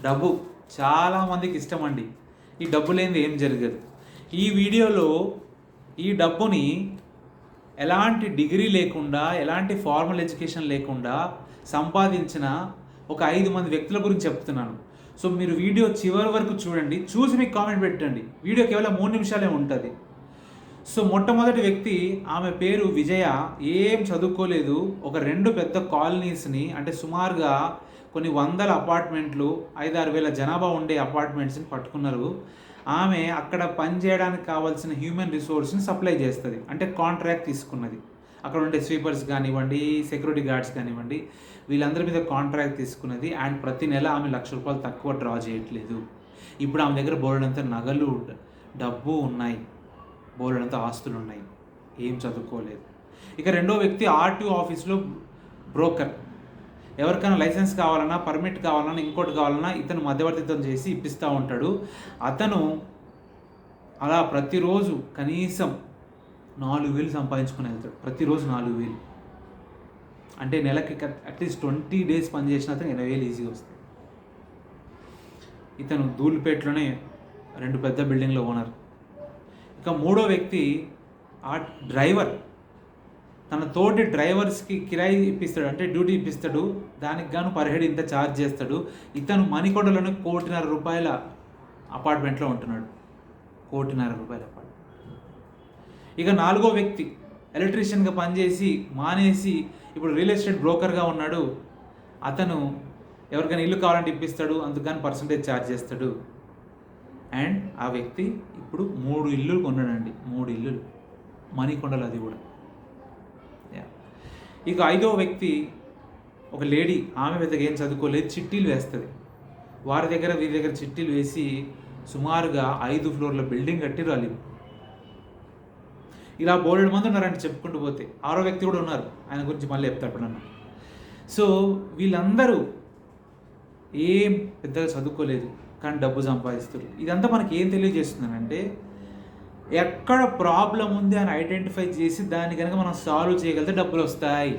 డబ్బు చాలామందికి ఇష్టం అండి. ఈ డబ్బు లేనిది ఏం జరగదు. ఈ వీడియోలో ఈ డబ్బుని ఎలాంటి డిగ్రీ లేకుండా, ఎలాంటి ఫార్మల్ ఎడ్యుకేషన్ లేకుండా సంపాదించిన ఒక 5 మంది వ్యక్తుల గురించి చెప్తున్నాను. సో మీరు వీడియో చివరి వరకు చూడండి, చూసి మీకు కామెంట్ పెట్టండి. వీడియో కేవలం 3 నిమిషాలే ఉంటుంది. సో మొట్టమొదటి వ్యక్తి, ఆమె పేరు విజయ. ఏం చదువుకోలేదు. ఒక 2 పెద్ద కాలనీస్ని, అంటే సుమారుగా కొన్ని వందల అపార్ట్మెంట్లు, 5-6 వేల జనాభా ఉండే అపార్ట్మెంట్స్ని పట్టుకున్నారు. ఆమె అక్కడ పనిచేయడానికి కావాల్సిన హ్యూమన్ రిసోర్స్ని సప్లై చేస్తుంది, అంటే కాంట్రాక్ట్ తీసుకున్నది. అక్కడ ఉండే స్వీపర్స్ కానివ్వండి, సెక్యూరిటీ గార్డ్స్ కానివ్వండి, వీళ్ళందరి మీద కాంట్రాక్ట్ తీసుకున్నది. అండ్ ప్రతి నెల ఆమె ₹1,00,000 తక్కువ డ్రా చేయట్లేదు. ఇప్పుడు ఆమె దగ్గర బోలెడంత నగలు, డబ్బు ఉన్నాయి, బోలెడంత ఆస్తులు ఉన్నాయి. ఏం చదువుకోలేదు. ఇక రెండో వ్యక్తి ఆర్టీఓ ఆఫీస్లో బ్రోకర్. ఎవరికైనా లైసెన్స్ కావాలన్నా, పర్మిట్ కావాలన్నా, ఇంకోటి కావాలన్నా ఇతను మధ్యవర్తిత్వం చేసి ఇప్పిస్తూ ఉంటాడు. అతను అలా ప్రతిరోజు కనీసం 4,000 సంపాదించుకుని వెళ్తాడు. ప్రతిరోజు 4,000 అంటే నెలకి అట్లీస్ట్ 20 డేస్ పనిచేసిన అతను 20,000 ఈజీగా వస్తాయి. ఇతను ధూళిపేటలోనే 2 పెద్ద బిల్డింగ్ల ఓనర్. ఇక మూడో వ్యక్తి ఆ డ్రైవర్. తన తోటి డ్రైవర్స్కి కిరాయి ఇప్పిస్తాడు, అంటే డ్యూటీ ఇప్పిస్తాడు. దానికి గాను పర్ హెడ్ ఇంత ఛార్జ్ చేస్తాడు. ఇతను మణికొండలోనే ₹1,50,00,000 అపార్ట్మెంట్లో ఉంటున్నాడు. ₹1,50,00,000 అపార్ట్మెంట్. ఇక నాలుగో వ్యక్తి ఎలక్ట్రీషియన్గా పనిచేసి మానేసి ఇప్పుడు రియల్ ఎస్టేట్ బ్రోకర్గా ఉన్నాడు. అతను ఎవరికైనా ఇల్లు కావాలంటే ఇప్పిస్తాడు, అందుకని పర్సంటేజ్ ఛార్జ్ చేస్తాడు. అండ్ ఆ వ్యక్తి ఇప్పుడు 3 ఇల్లులు కొన్నాడండి. 3 ఇల్లులు మణికొండలు, అది కూడా. ఇక ఐదో వ్యక్తి ఒక లేడీ. ఆమె పెద్దగా ఏం చదువుకోలేదు, చిట్టీలు వేస్తుంది. వీరి దగ్గర చిట్టీలు వేసి సుమారుగా 5 ఫ్లోర్ల బిల్డింగ్ కట్టిరు వాళ్ళు. ఇలా బోలెడు మంది ఉన్నారంటే చెప్పుకుంటూ పోతే. ఆరో వ్యక్తి కూడా ఉన్నారు, ఆయన గురించి మళ్ళీ చెప్తాడు నన్ను. సో వీళ్ళందరూ ఏం పెద్దగా చదువుకోలేదు, కానీ డబ్బు సంపాదిస్తారు. ఇదంతా మనకి ఏం తెలియజేస్తుందనంటే, ఎక్కడ ప్రాబ్లం ఉంది అని ఐడెంటిఫై చేసి దాన్ని కనుక మనం సాల్వ్ చేయగలిగితే డబ్బులు వస్తాయి.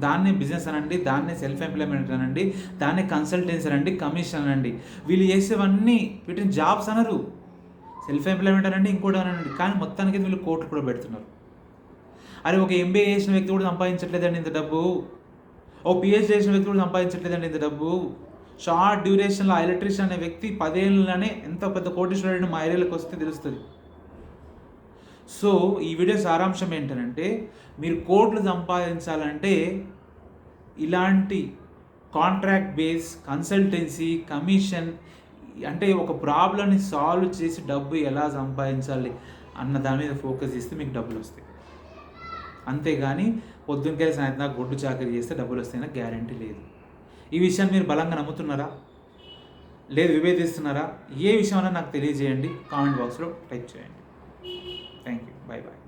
దాన్నే బిజినెస్ అనండి, దాన్నే సెల్ఫ్ ఎంప్లాయ్మెంట్ అనండి, దాన్నే కన్సల్టెన్సీ అనండి, కమిషన్ అనండి. వీళ్ళు చేసేవన్నీ వీటిని జాబ్స్ అనరు, సెల్ఫ్ ఎంప్లాయ్మెంట్ అనండి, ఇంకోటి అనండి. కానీ మొత్తానికి వీళ్ళు కోట్లు కూడా పెడుతున్నారు. అరే ఒక ఎంబీఏ చేసిన వ్యక్తి కూడా సంపాదించట్లేదండి ఇంత డబ్బు. ఓ పిహెచ్డీ చేసిన వ్యక్తి కూడా సంపాదించట్లేదండి ఇంత డబ్బు. షార్ట్ డ్యూరేషన్లో ఎలక్ట్రీషియన్ అనే వ్యక్తి 10 ఏళ్ళలోనే ఎంత పెద్ద కోటీశ్వరుడు మా ఏరియాలోకి వస్తే తెలుస్తుంది. సో ఈ వీడియో సారాంశం ఏంటంటే, మీరు కోట్లు సంపాదించాలంటే ఇలాంటి కాంట్రాక్ట్ బేస్, కన్సల్టెన్సీ, కమిషన్, అంటే ఒక ప్రాబ్లమ్ని సాల్వ్ చేసి డబ్బు ఎలా సంపాదించాలి అన్న దాని మీద ఫోకస్ చేస్తే మీకు డబ్బులు వస్తాయి. అంతేగాని పొద్దున్నకెళ్ళి సాయంత్రం గొడ్డు చాకరీ చేస్తే డబ్బులు వస్తాయన్న గ్యారంటీ లేదు. ఈ విషయాన్ని మీరు బలంగా నమ్ముతున్నారా, లేదు విభేదిస్తున్నారా? ఏ విషయం అన్నా నాకు తెలియజేయండి, కామెంట్ బాక్స్లో టైప్ చేయండి. Thank you. Bye bye.